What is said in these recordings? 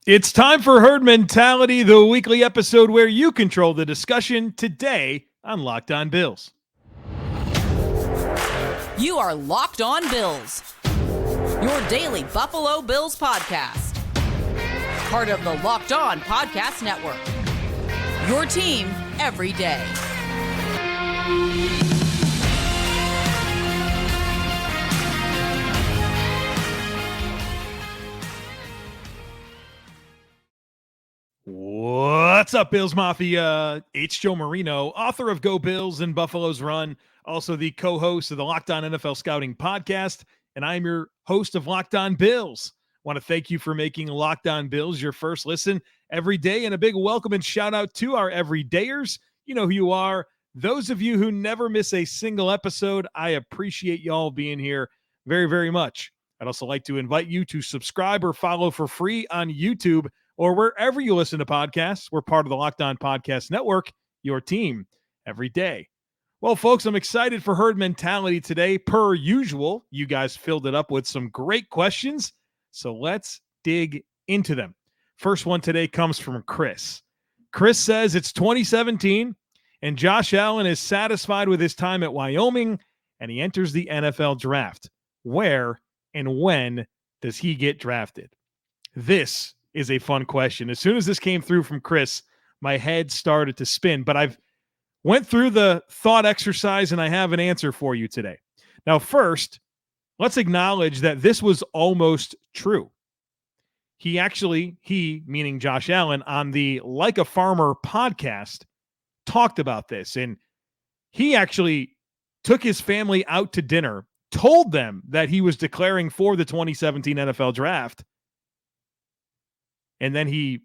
It's time for Herd Mentality, the weekly episode where you control the discussion today on Locked On Bills. You are Locked On Bills, your daily Buffalo Bills podcast. Part of the Locked On Podcast Network, your team every day. What's up, Bills Mafia? It's Joe Marino, author of Go Bills and Buffalo's Run, also the co-host of the Locked On NFL Scouting podcast, and I'm your host of Locked On Bills. I want to thank you for making Locked On Bills your first listen every day, and a big welcome and shout out to our everydayers. You know who you are. Those of you who never miss a single episode, I appreciate y'all being here very, very much. I'd also like to invite you to subscribe or follow for free on YouTube or wherever you listen to podcasts. We're part of the Locked On Podcast Network, your team every day. Well, folks, I'm excited for Herd Mentality today. Per usual, you guys filled it up with some great questions, so let's dig into them. First one today comes from Chris. Chris says it's 2017, and Josh Allen is satisfied with his time at Wyoming, and he enters the NFL draft. Where and when does he get drafted? This is a fun question. As soon as this came through from Chris, my head started to spin, but I've went through the thought exercise and I have an answer for you today. Now, first, let's acknowledge that this was almost true. He, meaning Josh Allen, on the Like a Farmer podcast, talked about this, and he actually took his family out to dinner, told them that he was declaring for the 2017 NFL draft, and then he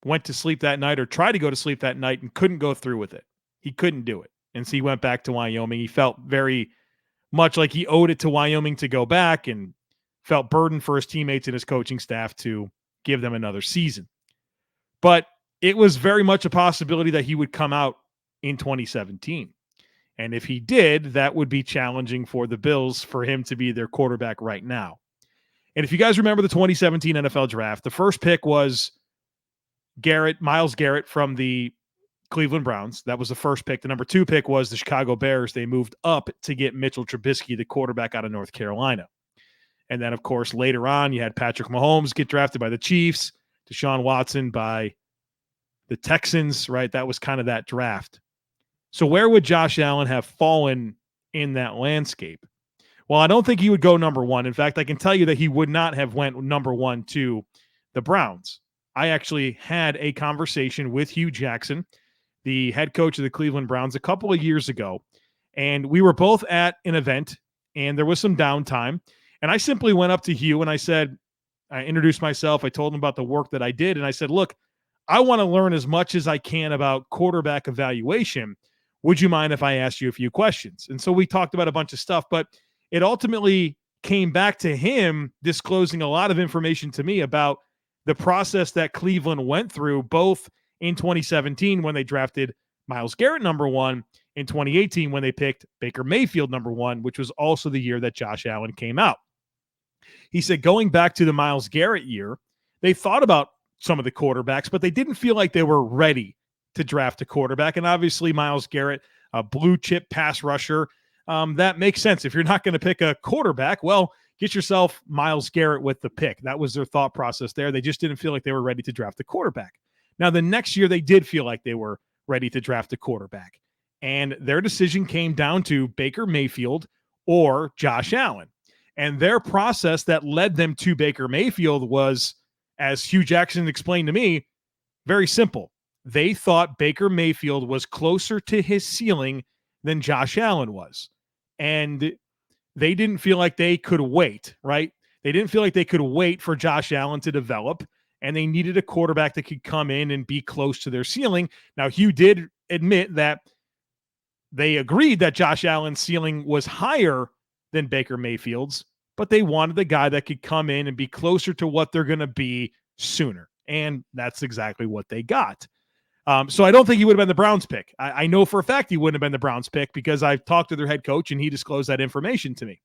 went to sleep that night or tried to go to sleep that night and couldn't go through with it. He couldn't do it. And so he went back to Wyoming. He felt very much like he owed it to Wyoming to go back and felt burdened for his teammates and his coaching staff to give them another season. But it was very much a possibility that he would come out in 2017. And if he did, that would be challenging for the Bills for him to be their quarterback right now. And if you guys remember the 2017 NFL draft, the first pick was Myles Garrett from the Cleveland Browns. That was the first pick. The number 2 pick was the Chicago Bears. They moved up to get Mitchell Trubisky, the quarterback out of North Carolina. And then, of course, later on, you had Patrick Mahomes get drafted by the Chiefs, Deshaun Watson by the Texans, right? That was kind of that draft. So where would Josh Allen have fallen in that landscape? Well, I don't think he would go number 1. In fact, I can tell you that he would not have went number 1 to the Browns. I actually had a conversation with Hugh Jackson, the head coach of the Cleveland Browns, a couple of years ago, and we were both at an event, and there was some downtime, and I simply went up to Hugh, and I introduced myself, I told him about the work that I did, and I said, look, I want to learn as much as I can about quarterback evaluation. Would you mind if I asked you a few questions? And so we talked about a bunch of stuff, but it ultimately came back to him disclosing a lot of information to me about the process that Cleveland went through, both in 2017 when they drafted Myles Garrett number 1, in 2018 when they picked Baker Mayfield number 1, which was also the year that Josh Allen came out. He said going back to the Myles Garrett year, they thought about some of the quarterbacks, but they didn't feel like they were ready to draft a quarterback. And obviously Myles Garrett, a blue chip pass rusher, that makes sense. If you're not going to pick a quarterback, well, get yourself Myles Garrett with the pick. That was their thought process there. They just didn't feel like they were ready to draft a quarterback. Now, the next year, they did feel like they were ready to draft a quarterback. And their decision came down to Baker Mayfield or Josh Allen. And their process that led them to Baker Mayfield was, as Hugh Jackson explained to me, very simple. They thought Baker Mayfield was closer to his ceiling than Josh Allen was. And they didn't feel like they could wait, right? They didn't feel like they could wait for Josh Allen to develop, and they needed a quarterback that could come in and be close to their ceiling. Now, Hugh did admit that they agreed that Josh Allen's ceiling was higher than Baker Mayfield's, but they wanted the guy that could come in and be closer to what they're going to be sooner. And that's exactly what they got. So I don't think he would have been the Browns pick. I know for a fact he wouldn't have been the Browns pick because I've talked to their head coach and he disclosed that information to me.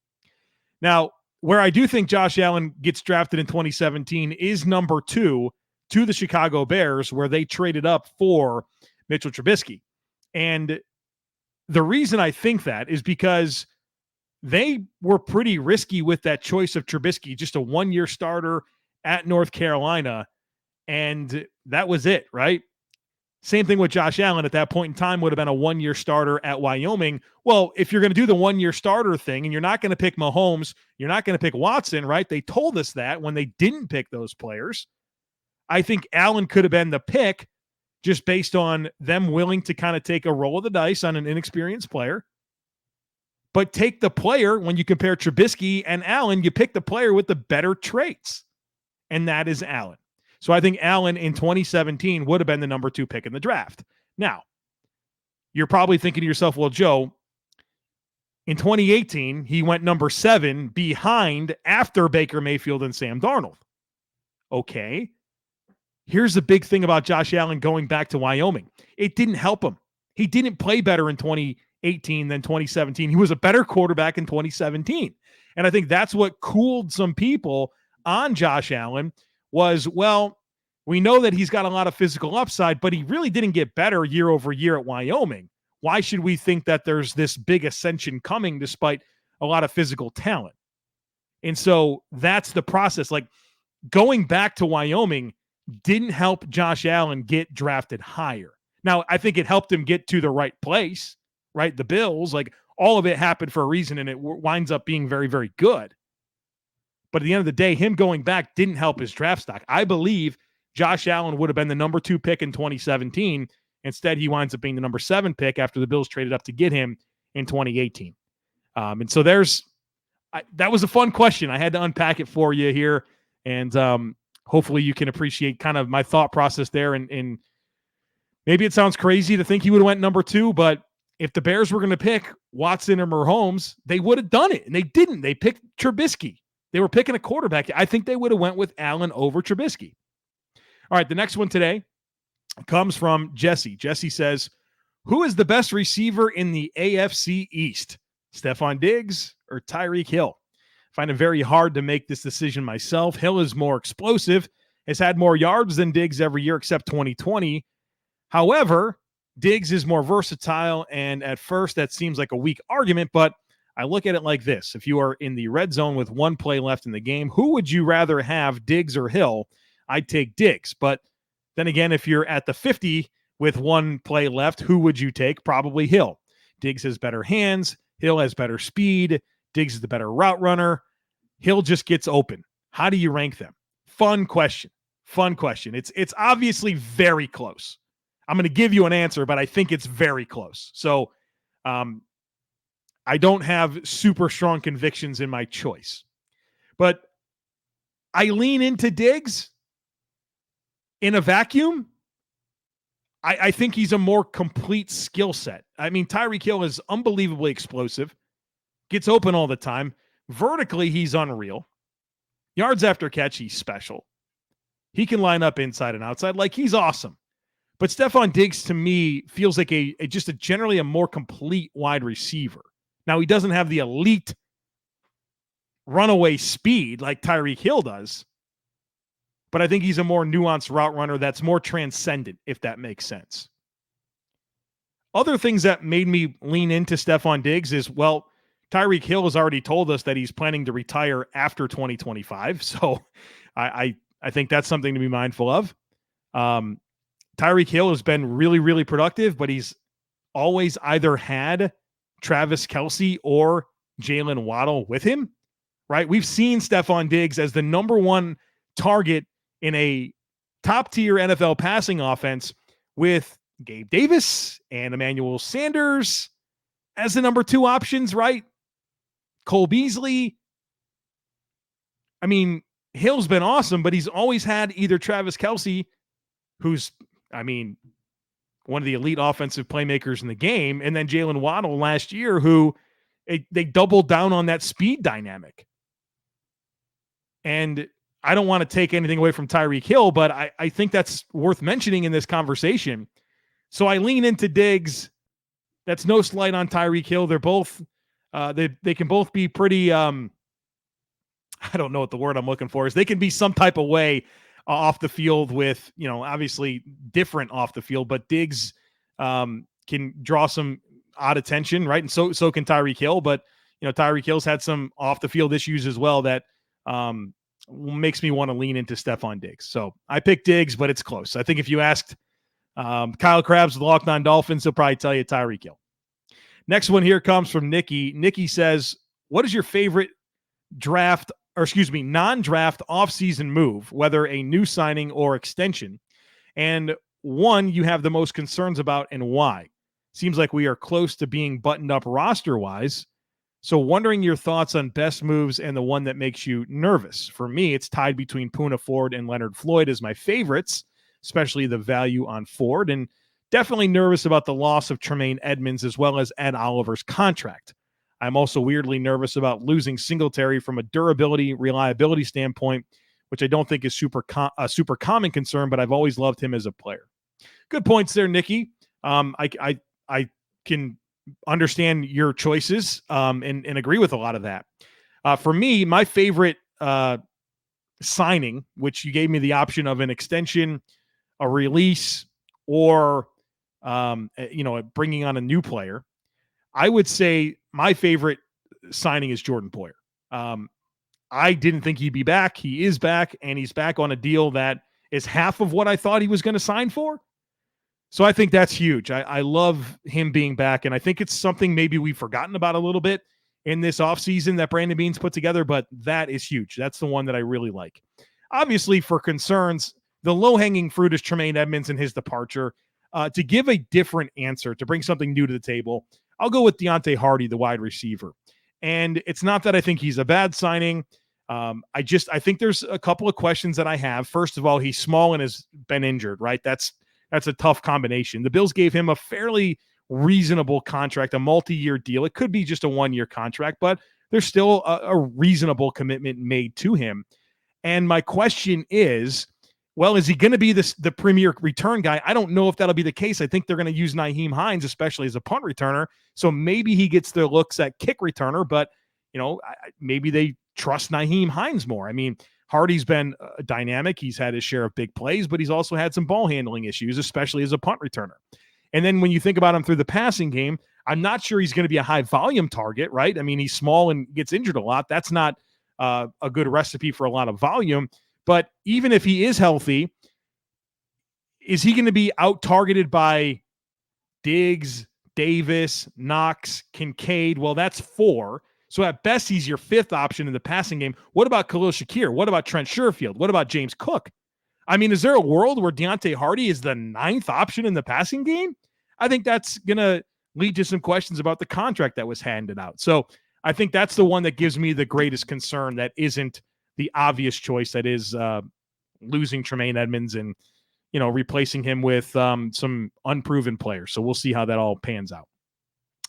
Now, where I do think Josh Allen gets drafted in 2017 is number 2 to the Chicago Bears, where they traded up for Mitchell Trubisky. And the reason I think that is because they were pretty risky with that choice of Trubisky, just a one-year starter at North Carolina, and that was it, right? Same thing with Josh Allen at that point in time would have been a one-year starter at Wyoming. Well, if you're going to do the one-year starter thing and you're not going to pick Mahomes, you're not going to pick Watson, right? They told us that when they didn't pick those players. I think Allen could have been the pick just based on them willing to kind of take a roll of the dice on an inexperienced player. But take the player, when you compare Trubisky and Allen, you pick the player with the better traits, and that is Allen. So I think Allen in 2017 would have been the number 2 pick in the draft. Now, you're probably thinking to yourself, well, Joe, in 2018, he went number 7 behind after Baker Mayfield and Sam Darnold. Okay. Here's the big thing about Josh Allen going back to Wyoming. It didn't help him. He didn't play better in 2018 than 2017. He was a better quarterback in 2017. And I think that's what cooled some people on Josh Allen was, well, we know that he's got a lot of physical upside, but he really didn't get better year over year at Wyoming. Why should we think that there's this big ascension coming despite a lot of physical talent? And so that's the process. Like, going back to Wyoming didn't help Josh Allen get drafted higher. Now, I think it helped him get to the right place, right? The Bills, like, all of it happened for a reason, and it winds up being very, very good. But at the end of the day, him going back didn't help his draft stock. I believe Josh Allen would have been the number 2 pick in 2017. Instead, he winds up being the number 7 pick after the Bills traded up to get him in 2018. And so that was a fun question. I had to unpack it for you here. And hopefully you can appreciate kind of my thought process there. And maybe it sounds crazy to think he would have went number 2, but if the Bears were going to pick Watson or Mahomes, they would have done it. And they didn't. They picked Trubisky. They were picking a quarterback. I think they would have went with Allen over Trubisky. All right, the next one today comes from Jesse. Jesse says, who is the best receiver in the AFC East? Stefon Diggs or Tyreek Hill? I find it very hard to make this decision myself. Hill is more explosive, has had more yards than Diggs every year except 2020. However, Diggs is more versatile, and at first that seems like a weak argument, but I look at it like this. If you are in the red zone with one play left in the game, who would you rather have, Diggs or Hill? I'd take Diggs. But then again, if you're at the 50 with one play left, who would you take? Probably Hill. Diggs has better hands. Hill has better speed. Diggs is the better route runner. Hill just gets open. How do you rank them? Fun question. Fun question. It's obviously very close. I'm going to give you an answer, but I think it's very close. So I don't have super strong convictions in my choice. But I lean into Diggs in a vacuum. I think he's a more complete skill set. I mean, Tyreek Hill is unbelievably explosive, gets open all the time. Vertically, he's unreal. Yards after catch, he's special. He can line up inside and outside. Like, he's awesome. But Stefon Diggs, to me, feels like just generally a more complete wide receiver. Now, he doesn't have the elite runaway speed like Tyreek Hill does, but I think he's a more nuanced route runner that's more transcendent, if that makes sense. Other things that made me lean into Stefon Diggs is, well, Tyreek Hill has already told us that he's planning to retire after 2025, so I think that's something to be mindful of. Tyreek Hill has been really, really productive, but he's always either had Travis Kelce or Jalen Waddle with him, right? We've seen Stefon Diggs as the number 1 target in a top-tier NFL passing offense with Gabe Davis and Emmanuel Sanders as the number 2 options, right? Cole Beasley. I mean, Hill's been awesome, but he's always had either Travis Kelce, who's, one of the elite offensive playmakers in the game, and then Jalen Waddle last year, who they doubled down on that speed dynamic. And I don't want to take anything away from Tyreek Hill, but I think that's worth mentioning in this conversation. So I lean into Diggs. That's no slight on Tyreek Hill. They're both, they can both be pretty I don't know what the word I'm looking for is. They can be some type of way off the field with, obviously different off the field, but Diggs can draw some odd attention, right? And so can Tyreek Hill, but Tyreek Hill's had some off the field issues as well that makes me want to lean into Stefon Diggs. So I picked Diggs, but it's close. I think if you asked Kyle Krabs with the Locked On Dolphins, he'll probably tell you Tyreek Hill. Next one here comes from Nikki. Nikki says, what is your favorite non-draft offseason move, whether a new signing or extension? And one you have the most concerns about and why? Seems like we are close to being buttoned up roster-wise. So wondering your thoughts on best moves and the one that makes you nervous. For me, it's tied between Poona Ford and Leonard Floyd as my favorites, especially the value on Ford, and definitely nervous about the loss of Tremaine Edmonds as well as Ed Oliver's contract. I'm also weirdly nervous about losing Singletary from a durability, reliability standpoint, which I don't think is a super common concern, but I've always loved him as a player. Good points there, Nikki. I can understand your choices and agree with a lot of that. For me, my favorite signing, which you gave me the option of an extension, a release, or bringing on a new player, I would say my favorite signing is Jordan Poyer. I didn't think he'd be back. He is back, and he's back on a deal that is half of what I thought he was going to sign for. So I think that's huge. I love him being back, and I think it's something maybe we've forgotten about a little bit in this offseason that Brandon Beane's put together, but that is huge. That's the one that I really like. Obviously, for concerns, the low-hanging fruit is Tremaine Edmonds and his departure. To give a different answer, to bring something new to the table, I'll go with Deontay Hardy, the wide receiver. And it's not that I think he's a bad signing. I think there's a couple of questions that I have. First of all, he's small and has been injured, right? That's a tough combination. The Bills gave him a fairly reasonable contract, a multi-year deal. It could be just a one-year contract, but there's still a reasonable commitment made to him. And my question is, well, is he going to be the premier return guy? I don't know if that'll be the case. I think they're going to use Nyheim Hines, especially as a punt returner. So maybe he gets the looks at kick returner, but maybe they trust Nyheim Hines more. I mean, Hardy's been dynamic. He's had his share of big plays, but he's also had some ball handling issues, especially as a punt returner. And then when you think about him through the passing game, I'm not sure he's going to be a high volume target, right? I mean, he's small and gets injured a lot. That's not a good recipe for a lot of volume. But even if he is healthy, is he going to be out-targeted by Diggs, Davis, Knox, Kincaid? Well, that's 4. So at best, he's your 5th option in the passing game. What about Khalil Shakir? What about Trent Sherfield? What about James Cook? I mean, is there a world where Deontay Hardy is the 9th option in the passing game? I think that's going to lead to some questions about the contract that was handed out. So I think that's the one that gives me the greatest concern that isn't the obvious choice, that is losing Tremaine Edmonds and, replacing him with some unproven players. So we'll see how that all pans out.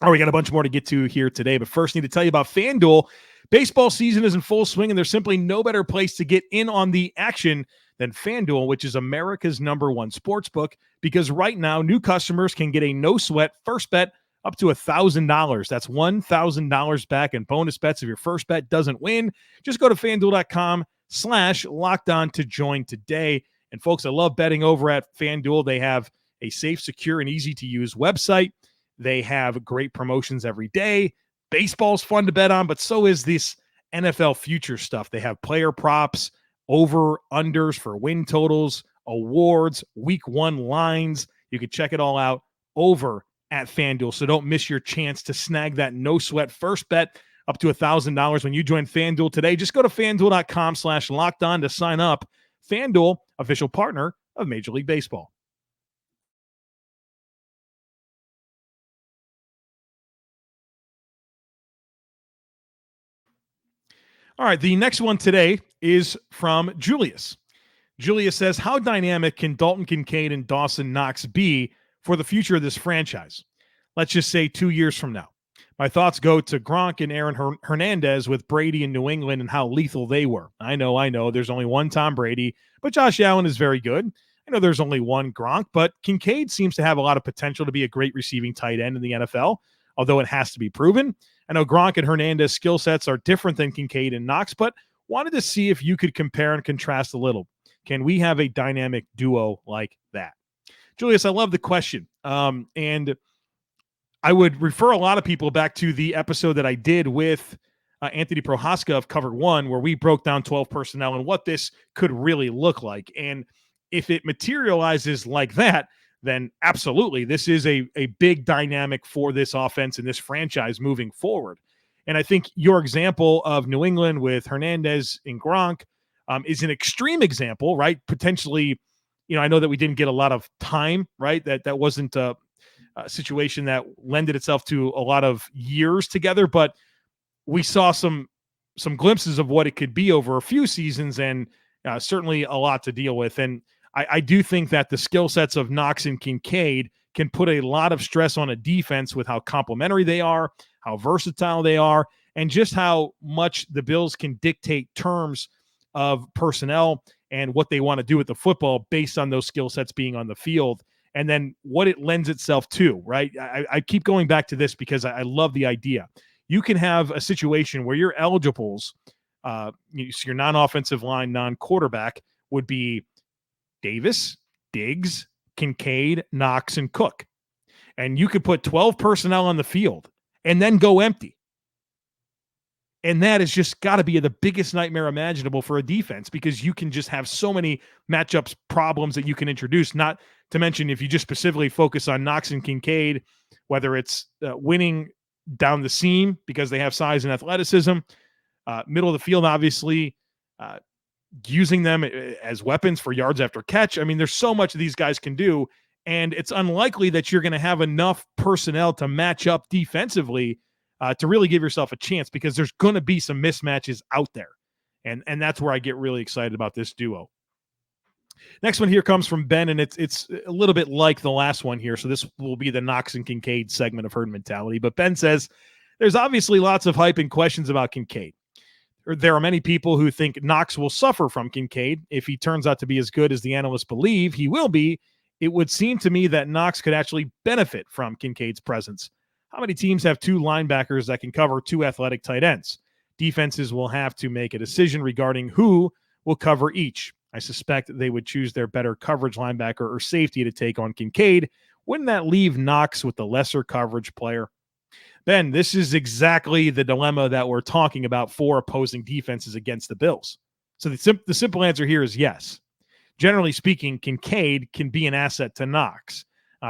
All right, we got a bunch more to get to here today, but first need to tell you about FanDuel. Baseball season is in full swing, and there's simply no better place to get in on the action than FanDuel, which is America's #1 sportsbook, because right now new customers can get a no-sweat first bet up to $1,000. That's $1,000 back in bonus bets if your first bet doesn't win. Just go to FanDuel.com/lockedon to join today. And folks, I love betting over at FanDuel. They have a safe, secure, and easy-to-use website. They have great promotions every day. Baseball's fun to bet on, but so is this NFL future stuff. They have player props, over-unders for win totals, awards, week 1 lines. You can check it all out over at FanDuel. So don't miss your chance to snag that no-sweat first bet up to $1,000 when you join FanDuel today. Just go to FanDuel.com/lockedon to sign up. FanDuel, official partner of Major League Baseball. All right, the next one today is from Julius. Julius says, how dynamic can Dalton Kincaid and Dawson Knox be for the future of this franchise? Let's just say 2 years from now. My thoughts go to Gronk and Aaron Hernandez with Brady in New England and how lethal they were. I know. There's only one Tom Brady, but Josh Allen is very good. I know there's only one Gronk, but Kincaid seems to have a lot of potential to be a great receiving tight end in the NFL, although it has to be proven. I know Gronk and Hernandez skill sets are different than Kincaid and Knox, but Wanted to see if you could compare and contrast a little. Can we have a dynamic duo like that? Julius, I love the question. And I would refer a lot of people back to the episode that I did with Anthony Prohaska of Cover One, where we broke down 12 personnel and what this could really look like. And if it materializes like that, then absolutely, this is a big dynamic for this offense and this franchise moving forward. And I think your example of New England with Hernandez and Gronk is an extreme example, right? Potentially, I know that we didn't get a lot of time, right? That wasn't a situation that lended itself to a lot of years together, but we saw some glimpses of what it could be over a few seasons, and certainly a lot to deal with. And I do think that the skill sets of Knox and Kincaid can put a lot of stress on a defense with how complementary they are, how versatile they are, and just how much the Bills can dictate terms of personnel and what they want to do with the football based on those skill sets being on the field, and then what it lends itself to, right? I keep going back to this because I love the idea. You can have a situation where your eligibles, your non-offensive line, non-quarterback would be Davis, Diggs, Kincaid, Knox, and Cook. And you could put 12 personnel on the field and then go empty. And that has just got to be the biggest nightmare imaginable for a defense, because you can just have so many matchups problems that you can introduce, not to mention if you just specifically focus on Knox and Kincaid, whether it's winning down the seam because they have size and athleticism, middle of the field, obviously, using them as weapons for yards after catch. I mean, there's so much these guys can do, and it's unlikely that you're going to have enough personnel to match up defensively to really give yourself a chance, because there's going to be some mismatches out there. And that's where I get really excited about this duo. Next one here comes from Ben, and it's a little bit like the last one here. So this will be the Knox and Kincaid segment of Herd Mentality. But Ben says, there's obviously lots of hype and questions about Kincaid. There are many people who think Knox will suffer from Kincaid. If he turns out to be as good as the analysts believe he will be, it would seem to me that Knox could actually benefit from Kincaid's presence. How many teams have two linebackers that can cover two athletic tight ends? Defenses will have to make a decision regarding who will cover each. I suspect they would choose their better coverage linebacker or safety to take on Kincaid. Wouldn't that leave Knox with the lesser coverage player? Ben, this is exactly the dilemma that we're talking about for opposing defenses against the Bills. So the simple answer here is yes. Generally speaking, Kincaid can be an asset to Knox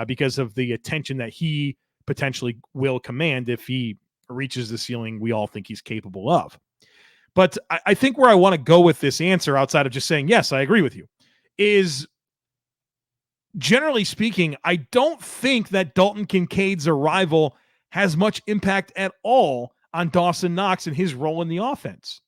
because of the attention that he potentially will command if he reaches the ceiling we all think he's capable of. But I think where I want to go with this answer, outside of just saying, yes, I agree with you, is generally speaking, I don't think that Dalton Kincaid's arrival has much impact at all on Dawson Knox and his role in the offense.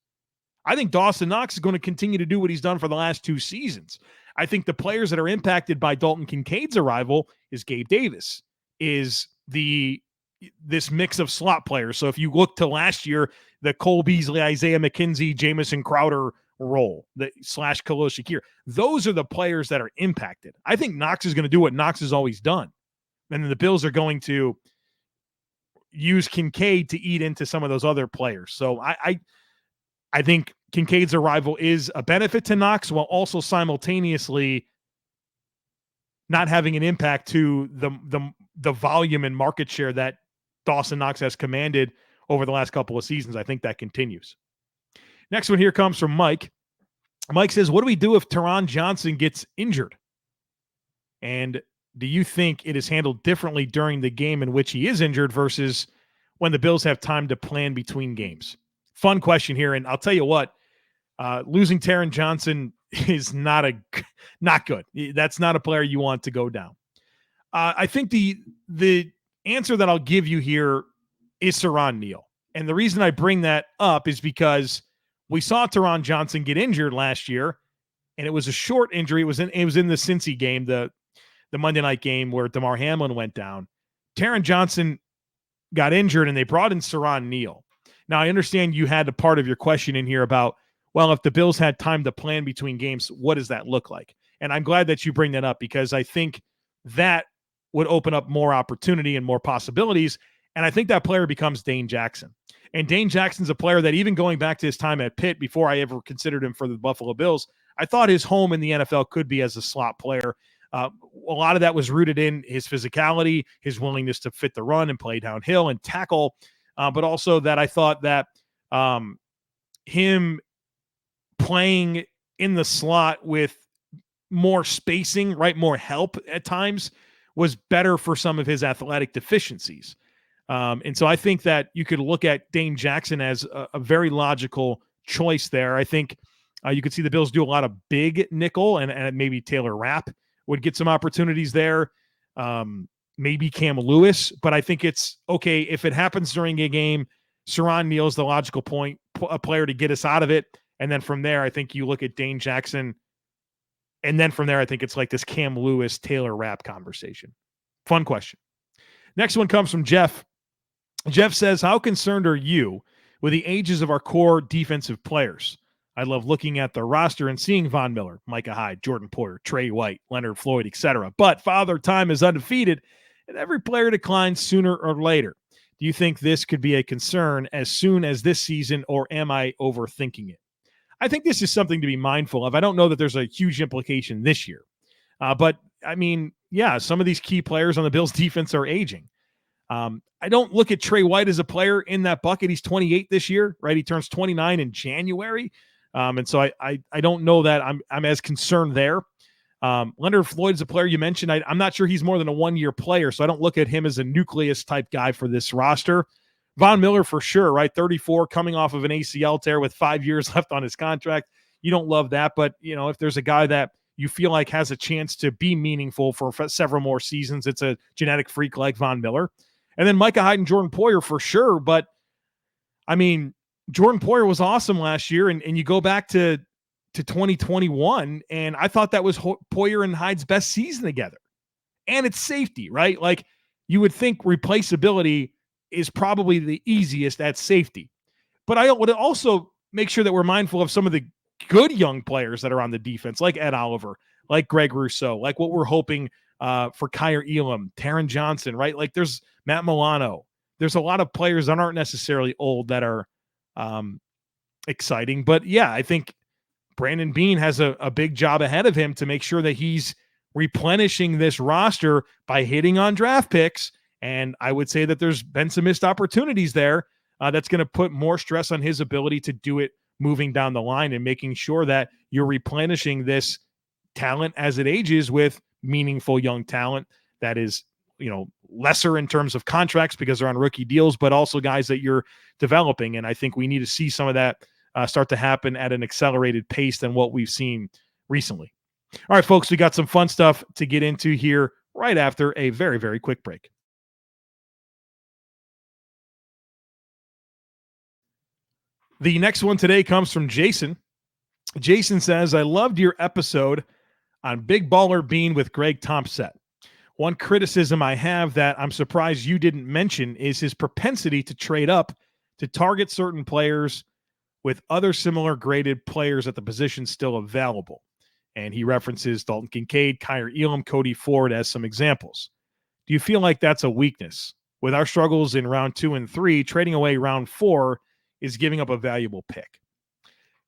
I think Dawson Knox is going to continue to do what he's done for the last two seasons. I think the players that are impacted by Dalton Kincaid's arrival is Gabe Davis, is this mix of slot players. So if you look to last year, the Cole Beasley, Isaiah McKenzie, Jamison Crowder role, / Khalil Shakir, those are the players that are impacted. I think Knox is going to do what Knox has always done. And then the Bills are going to use Kincaid to eat into some of those other players. So I think Kincaid's arrival is a benefit to Knox, while also simultaneously not having an impact to the volume and market share that Dawson Knox has commanded over the last couple of seasons. I think that continues. Next one here comes from Mike. Mike says, what do we do if Taron Johnson gets injured? And do you think it is handled differently during the game in which he is injured versus when the Bills have time to plan between games? Fun question here. And I'll tell you what, losing Taron Johnson is not good. That's not a player you want to go down. I think the answer that I'll give you here is Taron Neal. And the reason I bring that up is because we saw Taron Johnson get injured last year, and it was a short injury. It was in the Cincy game, the Monday night game where Damar Hamlin went down. Taron Johnson got injured, and they brought in Taron Neal. Now, I understand you had a part of your question in here about, well, if the Bills had time to plan between games, what does that look like? And I'm glad that you bring that up, because I think that would open up more opportunity and more possibilities. And I think that player becomes Dane Jackson. And Dane Jackson's a player that, even going back to his time at Pitt, before I ever considered him for the Buffalo Bills, I thought his home in the NFL could be as a slot player. A lot of that was rooted in his physicality, his willingness to fit the run and play downhill and tackle, but also that I thought that him playing in the slot with more spacing, right, more help at times, was better for some of his athletic deficiencies. And so I think that you could look at Dane Jackson as a very logical choice there. I think you could see the Bills do a lot of big nickel, and maybe Taylor Rapp would get some opportunities there. Maybe Cam Lewis, but I think it's okay if it happens during a game. Saron Neal's the logical a player to get us out of it. And then from there, I think you look at Dane Jackson. And then from there, I think it's like this Cam Lewis, Taylor Rapp conversation. Fun question. Next one comes from Jeff. Jeff says, how concerned are you with the ages of our core defensive players? I love looking at the roster and seeing Von Miller, Micah Hyde, Jordan Poyer, Trey White, Leonard Floyd, etc. But Father Time is undefeated, and every player declines sooner or later. Do you think this could be a concern as soon as this season, or am I overthinking it? I think this is something to be mindful of. I don't know that there's a huge implication this year. But, I mean, yeah, some of these key players on the Bills' defense are aging. I don't look at Trey White as a player in that bucket. He's 28 this year, right? He turns 29 in January. And so I don't know that I'm as concerned there. Leonard Floyd is a player you mentioned. I'm not sure he's more than a one-year player, so I don't look at him as a nucleus-type guy for this roster. Von Miller, for sure, right? 34, coming off of an ACL tear with 5 years left on his contract. You don't love that, but, you know, if there's a guy that you feel like has a chance to be meaningful for several more seasons, it's a genetic freak like Von Miller. And then Micah Hyde and Jordan Poyer, for sure. But, I mean, Jordan Poyer was awesome last year, and you go back to 2021, and I thought that was Poyer and Hyde's best season together. And it's safety, right? Like, you would think replaceability is probably the easiest at safety. But I would also make sure that we're mindful of some of the good young players that are on the defense, like Ed Oliver, like Greg Rousseau, like what we're hoping for Kyer Elam, Taron Johnson, right? Like, there's Matt Milano. There's a lot of players that aren't necessarily old that are exciting. But, yeah, I think Brandon Beane has a big job ahead of him to make sure that he's replenishing this roster by hitting on draft picks. And I would say that there's been some missed opportunities there. That's going to put more stress on his ability to do it moving down the line, and making sure that you're replenishing this talent as it ages with meaningful young talent that is, you know, lesser in terms of contracts because they're on rookie deals, but also guys that you're developing. And I think we need to see some of that start to happen at an accelerated pace than what we've seen recently. All right, folks, we got some fun stuff to get into here right after a very, very quick break. The next one today comes from Jason. Jason says, I loved your episode on Big Baller Bean with Greg Thompson. One criticism I have that I'm surprised you didn't mention is his propensity to trade up to target certain players with other similar graded players at the position still available. And he references Dalton Kincaid, Kyer Elam, Cody Ford as some examples. Do you feel like that's a weakness? With our struggles in round 2 and 3, trading away round 4 is giving up a valuable pick.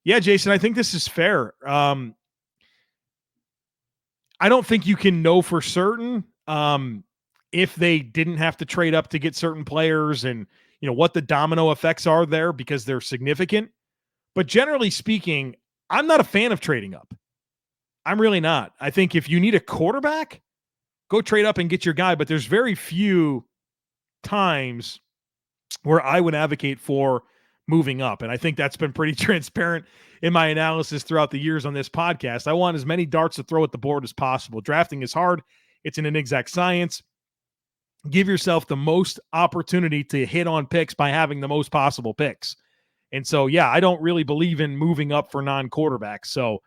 Yeah, Jason, I think this is fair. I don't think you can know for certain if they didn't have to trade up to get certain players, and, you know, what the domino effects are there, because they're significant. But generally speaking, I'm not a fan of trading up. I'm really not. I think if you need a quarterback, go trade up and get your guy. But there's very few times where I would advocate for moving up. And I think that's been pretty transparent in my analysis throughout the years on this podcast. I want as many darts to throw at the board as possible. Drafting is hard. It's an inexact science. Give yourself the most opportunity to hit on picks by having the most possible picks. And so, yeah, I don't really believe in moving up for non-quarterbacks. So,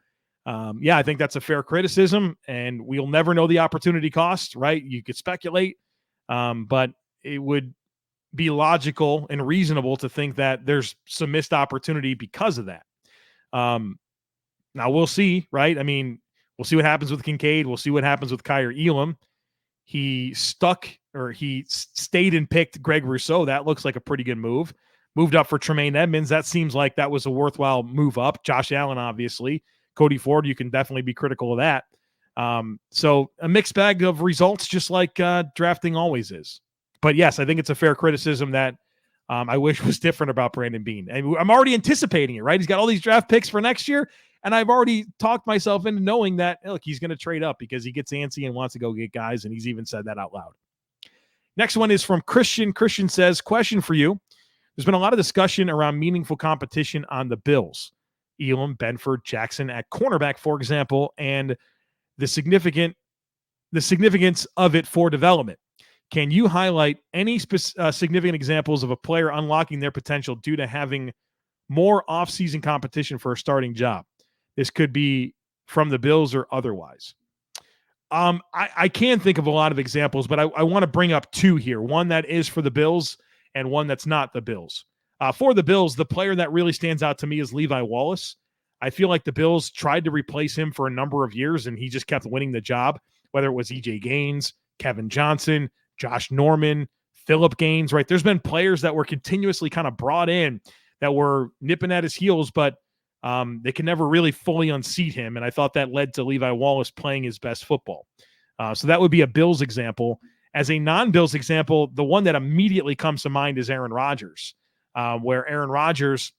yeah, I think that's a fair criticism, and we'll never know the opportunity cost, right? You could speculate, but it would be logical and reasonable to think that there's some missed opportunity because of that. Now we'll see, right? I mean, we'll see what happens with Kincaid. We'll see what happens with Kyer Elam. He stayed and picked Greg Rousseau. That looks like a pretty good move. moved up for Tremaine Edmonds. That seems like that was a worthwhile move up. Josh Allen, obviously. Cody Ford, you can definitely be critical of that. So a mixed bag of results, just like drafting always is. But yes, I think it's a fair criticism that I wish was different about Brandon Beane. And I'm already anticipating it, right? He's got all these draft picks for next year. And I've already talked myself into knowing that, look, he's going to trade up because he gets antsy and wants to go get guys. And he's even said that out loud. Next one is from Christian. Christian says, question for you. There's been a lot of discussion around meaningful competition on the Bills. Elam, Benford, Jackson at cornerback, for example, and the significance of it for development. Can you highlight any significant examples of a player unlocking their potential due to having more offseason competition for a starting job? This could be from the Bills or otherwise. I can think of a lot of examples, but I want to bring up two here. One that is for the Bills and one that's not the Bills. For the Bills, the player that really stands out to me is Levi Wallace. I feel like the Bills tried to replace him for a number of years, and he just kept winning the job, whether it was E.J. Gaines, Kevin Johnson, Josh Norman, Phillip Gaines, right? There's been players that were continuously kind of brought in that were nipping at his heels, but they can never really fully unseat him, and I thought that led to Levi Wallace playing his best football. So that would be a Bills example. As a non-Bills example, the one that immediately comes to mind is Aaron Rodgers, where Aaron Rodgers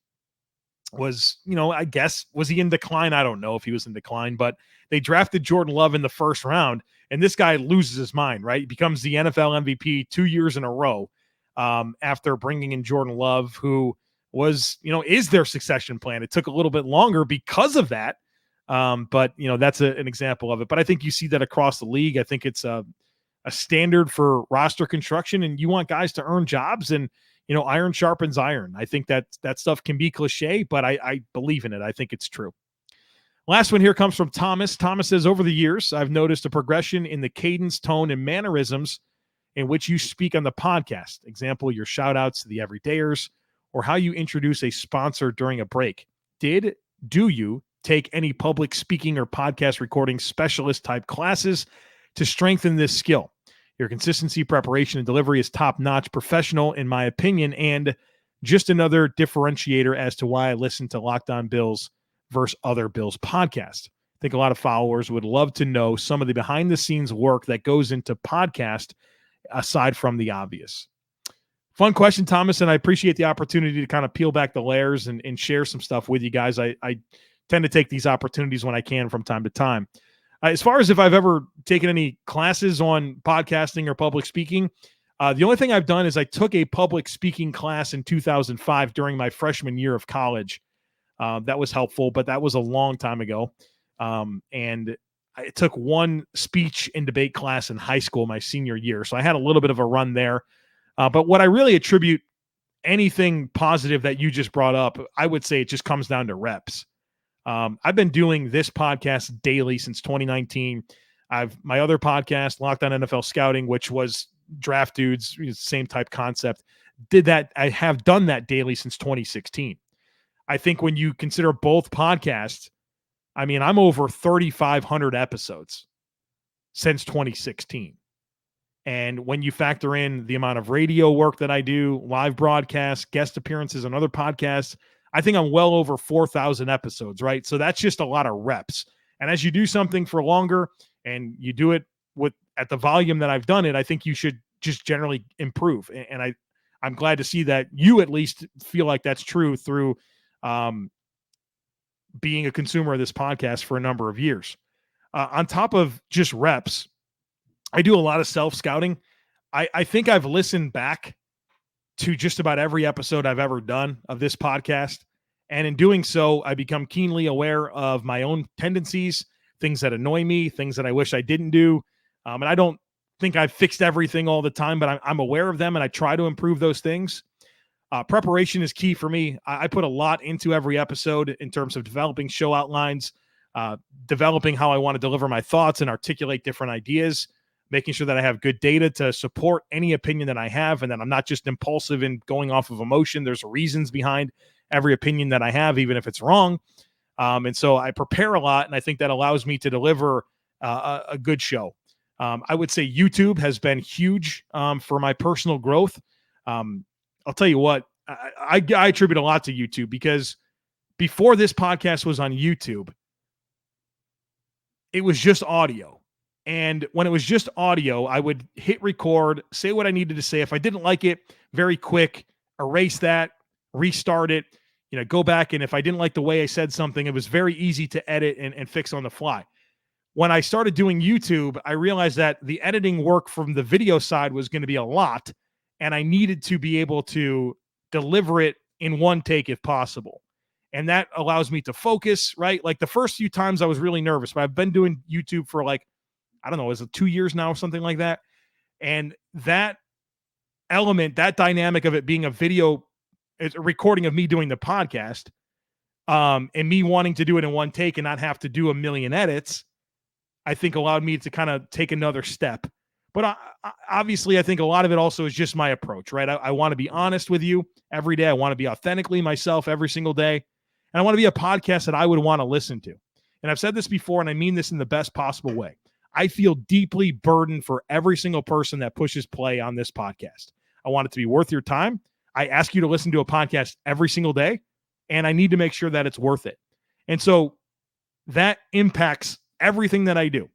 was, I guess, was he in decline? I don't know if he was in decline, but they drafted Jordan Love in the first round, and this guy loses his mind, right? He becomes the NFL MVP 2 years in a row after bringing in Jordan Love, who was, is their succession plan. It took a little bit longer because of that, but, that's an example of it. But I think you see that across the league. I think it's a standard for roster construction, and you want guys to earn jobs, and iron sharpens iron. I think that stuff can be cliche, but I believe in it. I think it's true. Last one here comes from Thomas. Thomas says, over the years, I've noticed a progression in the cadence, tone, and mannerisms in which you speak on the podcast. Example, your shout outs to the everydayers, or how you introduce a sponsor during a break. Do you take any public speaking or podcast recording specialist type classes to strengthen this skill? Your consistency, preparation, and delivery is top-notch, professional, in my opinion, and just another differentiator as to why I listen to Locked On Bills versus other Bills podcasts. I think a lot of followers would love to know some of the behind-the-scenes work that goes into podcast aside from the obvious. Fun question, Thomas, and I appreciate the opportunity to kind of peel back the layers and share some stuff with you guys. I tend to take these opportunities when I can from time to time. As far as if I've ever taken any classes on podcasting or public speaking, the only thing I've done is I took a public speaking class in 2005 during my freshman year of college. That was helpful, but that was a long time ago. And I took one speech and debate class in high school my senior year, so I had a little bit of a run there. But what I really attribute anything positive that you just brought up, I would say it just comes down to reps. I've been doing this podcast daily since 2019. My other podcast, Locked On NFL Scouting, which was Draft Dudes, same type concept, did that. I have done that daily since 2016. I think when you consider both podcasts, I'm over 3,500 episodes since 2016. And when you factor in the amount of radio work that I do, live broadcasts, guest appearances on other podcasts, I think I'm well over 4,000 episodes, right? So that's just a lot of reps. And as you do something for longer and you do it at the volume that I've done it, I think you should just generally improve. And I'm glad to see that you at least feel like that's true through being a consumer of this podcast for a number of years. On top of just reps, I do a lot of self-scouting. I think I've listened back to just about every episode I've ever done of this podcast. And in doing so, I become keenly aware of my own tendencies, things that annoy me, things that I wish I didn't do. And I don't think I've fixed everything all the time, but I'm aware of them and I try to improve those things. Preparation is key for me. I put a lot into every episode in terms of developing show outlines, developing how I want to deliver my thoughts and articulate different ideas, making sure that I have good data to support any opinion that I have, and that I'm not just impulsive and going off of emotion. There's reasons behind every opinion that I have, even if it's wrong. And so I prepare a lot, and I think that allows me to deliver a good show. I would say YouTube has been huge for my personal growth. I'll tell you what, I attribute a lot to YouTube, because before this podcast was on YouTube, it was just audio. And when it was just audio, I would hit record, say what I needed to say. If I didn't like it, very quick, erase that, restart it, go back. And if I didn't like the way I said something, it was very easy to edit and fix on the fly. When I started doing YouTube, I realized that the editing work from the video side was going to be a lot, and I needed to be able to deliver it in one take if possible. And that allows me to focus, right? Like the first few times I was really nervous, but I've been doing YouTube for I don't know, is it 2 years now or something like that? And that element, that dynamic of it being a video, it's a recording of me doing the podcast, and me wanting to do it in one take and not have to do a million edits, I think allowed me to kind of take another step. But obviously, I think a lot of it also is just my approach, right? I want to be honest with you every day. I want to be authentically myself every single day. And I want to be a podcast that I would want to listen to. And I've said this before, and I mean this in the best possible way. I feel deeply burdened for every single person that pushes play on this podcast. I want it to be worth your time. I ask you to listen to a podcast every single day, and I need to make sure that it's worth it. And so that impacts everything that I do.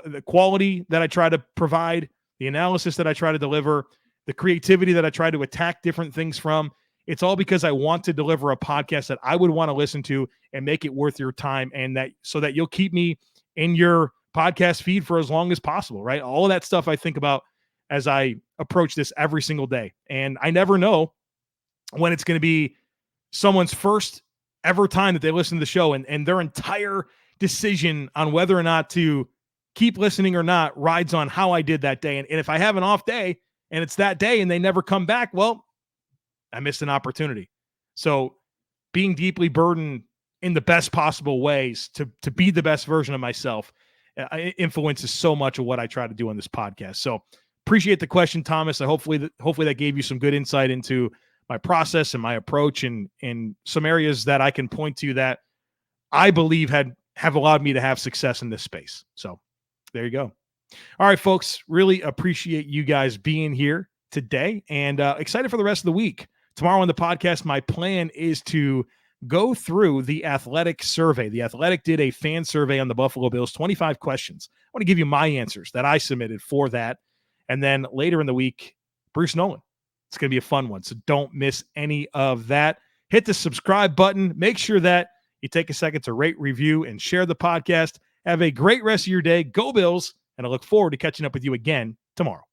The quality that I try to provide, the analysis that I try to deliver, the creativity that I try to attack different things from. It's all because I want to deliver a podcast that I would want to listen to and make it worth your time, and that so that you'll keep me in your podcast feed for as long as possible, right? All of that stuff I think about as I approach this every single day. And I never know when it's going to be someone's first ever time that they listen to the show, and their entire decision on whether or not to keep listening or not rides on how I did that day. And if I have an off day and it's that day and they never come back, well, I missed an opportunity. So being deeply burdened in the best possible ways to be the best version of myself influences so much of what I try to do on this podcast. So appreciate the question, Thomas. Hopefully that gave you some good insight into my process and my approach, and some areas that I can point to that I believe have allowed me to have success in this space. So there you go. All right, folks, really appreciate you guys being here today, and excited for the rest of the week. Tomorrow on the podcast, my plan is to go through the Athletic survey. The Athletic did a fan survey on the Buffalo Bills, 25 questions. I want to give you my answers that I submitted for that. And then later in the week, Bruce Nolan. It's going to be a fun one, so don't miss any of that. Hit the subscribe button. Make sure that you take a second to rate, review, and share the podcast. Have a great rest of your day. Go Bills, and I look forward to catching up with you again tomorrow.